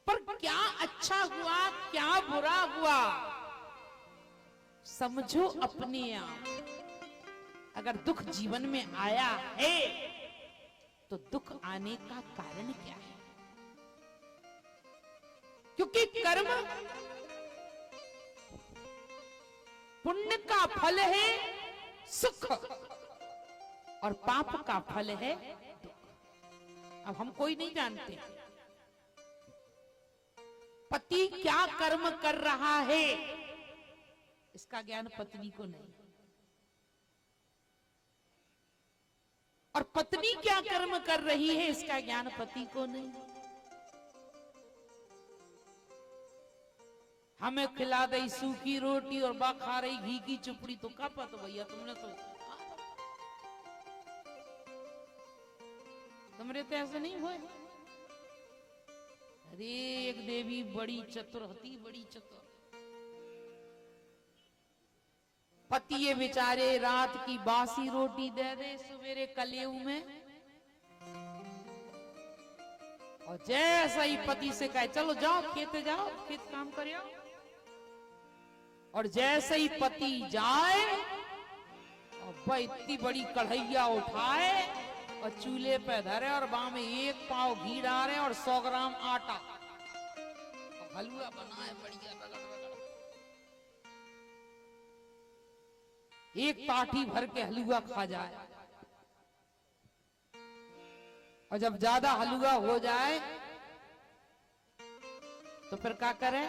पर क्या अच्छा हुआ क्या बुरा हुआ समझो अपने आप। अगर दुख जीवन में आया है तो दुख आने का कारण क्या है? क्योंकि कर्म पुण्य का फल है सुख और पाप का फल है दुख। अब हम कोई नहीं जानते पति क्या कर्म कर रहा है, इसका ज्ञान पत्नी को नहीं, और पत्नी क्या कर्म कर रही है इसका ज्ञान पति को नहीं। हमें खिला दई सूखी रोटी और बा खा रही घी की चुपड़ी, तो क्या पता भैया तुमने तो तुमरे तो ऐसे नहीं हुए। अरे एक देवी बड़ी चतुर होती, बड़ी चतुर। पति ये बेचारे रात की बासी रोटी दे दे सवेरे कलेऊ में, और जैसा ही पति से कहे चलो जाओ खेत जाओ, खेत काम करियो, और जैसे ही पति जाए और वह इतनी बड़ी कढ़ैया उठाए और चूल्हे पे धरे और बाँ में एक पाव घी डाले और 100 ग्राम आटा और हलवा बनाए बढ़िया रगड़ रगड़, एक ताटी भर के हलवा खा जाए। और जब ज्यादा हलवा हो जाए तो फिर क्या करे,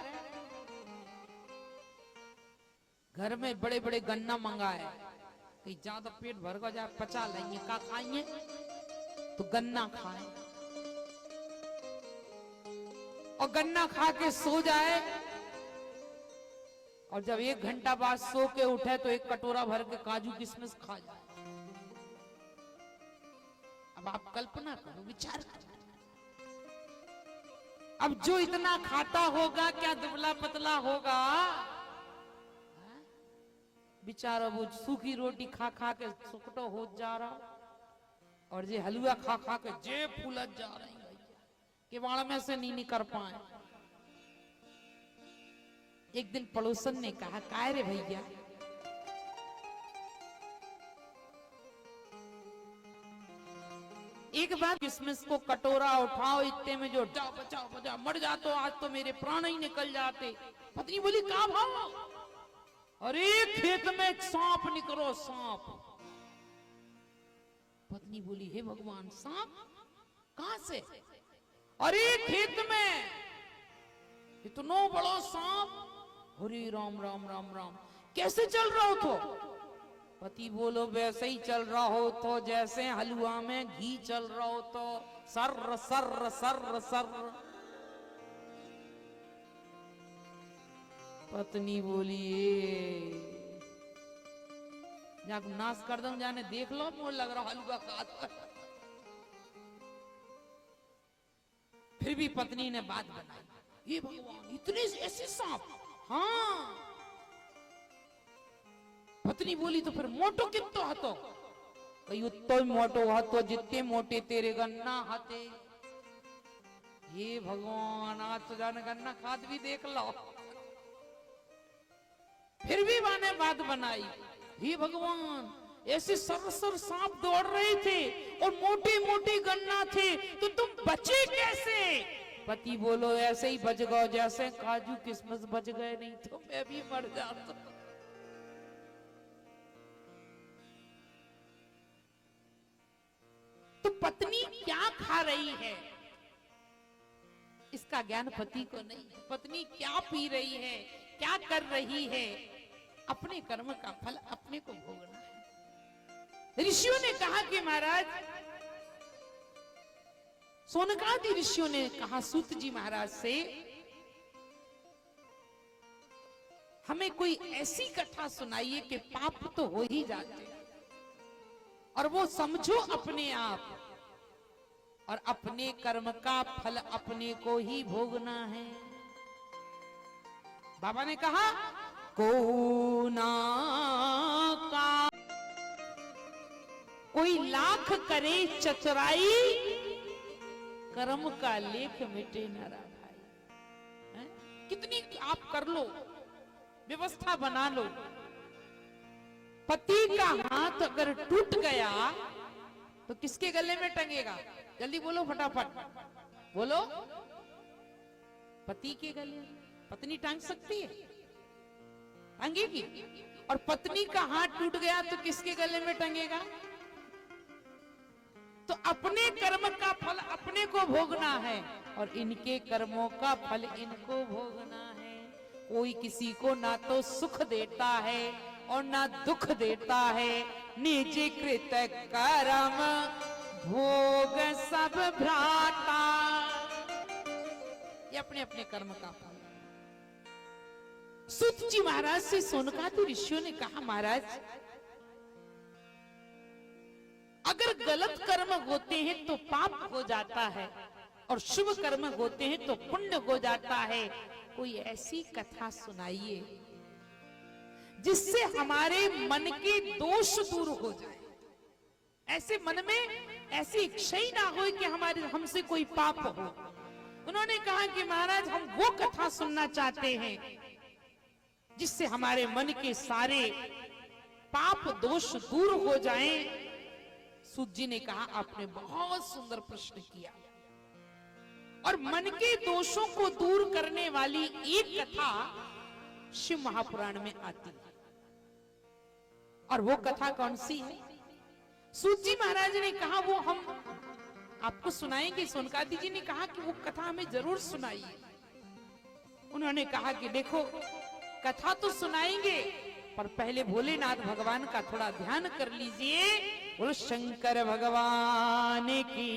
घर में बड़े बड़े गन्ना मंगाए कि ज्यादा पेट भर को जाए, पचा लेंगे। क्या खाएंगे तो गन्ना खाए, और गन्ना खा के सो जाए, और जब 1 घंटा बाद सो के उठे तो एक कटोरा भर के काजू किशमिश खा जाए। अब आप कल्पना करो, विचार करो, अब जो इतना खाता होगा क्या दुबला पतला होगा? बेचारा वो सूखी रोटी खा खा के सुकटो हो जा रहा, और जे हलवा खा खा के जे फूलत जा रही कि वाण में से नहीं निकल पाए। एक दिन पड़ोसन ने कहा, काय रे भैया, एक बार किशमिश को कटोरा उठाओ, इतने में जो जाओ बचाओ बचाओ, मर जा तो आज तो मेरे प्राण ही निकल जाते। पत्नी बोली कहा भाव? अरे खेत में एक सांप निकलो, सांप। पत्नी बोली हे भगवान, सांप कहां से? अरे खेत में इतना बड़ा सांप। हरे राम राम राम राम, कैसे चल रहा हो? तो पति बोलो वैसे ही चल रहा हो तो जैसे हलवा में घी चल रहा हो, तो सर्र सर्र सर्र सर्र। पत्नी बोली जाक नाश कर दूं, जाने देख लो, मोर लग रहा हलवा का। फिर भी पत्नी ने बात बनाई, ये भगवान इतने ऐसे सांप? हाँ। पत्नी बोली तो फिर मोटो कितो हतो? कई उतो मोटो हतो जितने मोटे तेरे गन्ना हते। ये भगवान आज तो जाने गन्ना खाद भी देख लो। फिर भी माने बात बनाई, हे भगवान ऐसे सरसर सांप दौड़ रहे थे और मोटे मोटे गन्ना थे, तो तुम बचे कैसे? पति बोलो ऐसे ही बच गए जैसे काजू किशमिश बच गए, नहीं तो मैं भी मर जाता। तो पत्नी क्या खा रही है इसका ज्ञान पति को नहीं है। पत्नी क्या पी रही है, क्या कर रही है, अपने कर्म का फल अपने को भोगना है। ऋषियों ने कहा कि महाराज, सोनकादि ऋषियों ने कहा सूत जी महाराज से, हमें कोई ऐसी कथा सुनाइए कि पाप तो हो ही जाते और वो समझो अपने आप, और अपने कर्म का फल अपने को ही भोगना है। बाबा ने कहा को ना का कोई लाख करे चतुराई, कर्म का लेख मिटे न भाई। कितनी आप कर लो, व्यवस्था बना लो, पति का हाथ अगर टूट गया तो किसके गले में टंगेगा? जल्दी बोलो, फटाफट बोलो। पति के गले। पत्नी टांग सकती है? टांगेगी। और पत्नी का हाथ टूट गया तो किसके गले में टंगेगा? तो अपने कर्म का फल अपने को भोगना है और इनके कर्मों का फल इनको भोगना है। कोई किसी को ना तो सुख देता है और ना दुख देता है। निज कृत कर्म भोग सब भ्राता। ये अपने अपने कर्म का फल। सूत जी महाराज से सोनकादि ऋषियों ने कहा, महाराज अगर गलत कर्म होते हैं तो पाप हो जाता है और शुभ कर्म होते हैं तो पुण्य हो जाता है। कोई ऐसी कथा सुनाइए जिससे हमारे मन के दोष दूर हो जाए, ऐसे मन में ऐसी इच्छा ही ना हो कि हमारे हमसे कोई पाप हो। उन्होंने कहा कि महाराज हम वो कथा सुनना चाहते हैं जिससे हमारे मन के सारे पाप दोष दूर हो जाएं। सूत जी ने कहा, आपने बहुत सुंदर प्रश्न किया और मन के दोषों को दूर करने वाली एक कथा शिव महापुराण में आती है। और वो कथा कौन सी है? सूत जी महाराज ने कहा वो हम आपको सुनाएंगे। सोनकादि जी ने कहा कि वो कथा हमें जरूर सुनाइए। उन्होंने कहा कि देखो कथा तो सुनाएंगे पर पहले भोलेनाथ भगवान का थोड़ा ध्यान कर लीजिए। बोलो शंकर भगवान की